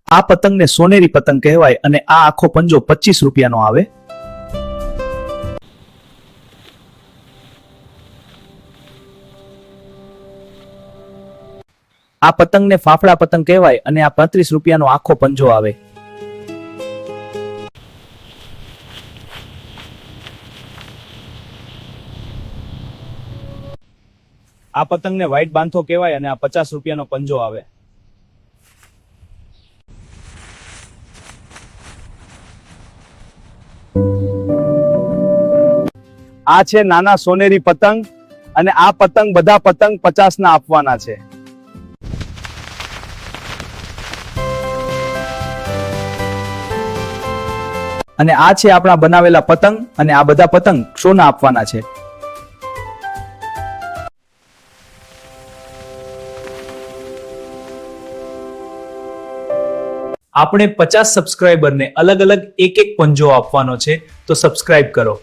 આ પતંગને સોનેરી પતંગ કહેવાય અને આ આખો પંજો 25 રૂપિયાનો આવે. આ પતંગને ફાફડા પતંગ કહેવાય અને આ 35 રૂપિયાનો આખો પંજો આવે. આ પતંગને વ્હાઈટ બાંધો કહેવાય અને આ 50 રૂપિયાનો પંજો આવે. આ છે નાના સોનેરી પતંગ અને આ પતંગ બધા પતંગ 50 ના આપવાના છે. અને આ છે આપણા બનાવેલા પતંગ અને આ બધા પતંગ 100 ના આપવાના છે. આપણે 50 સબસ્ક્રાઇબરને અલગ અલગ એક પંજો આપવાનો છે, તો સબસ્ક્રાઇબ કરો.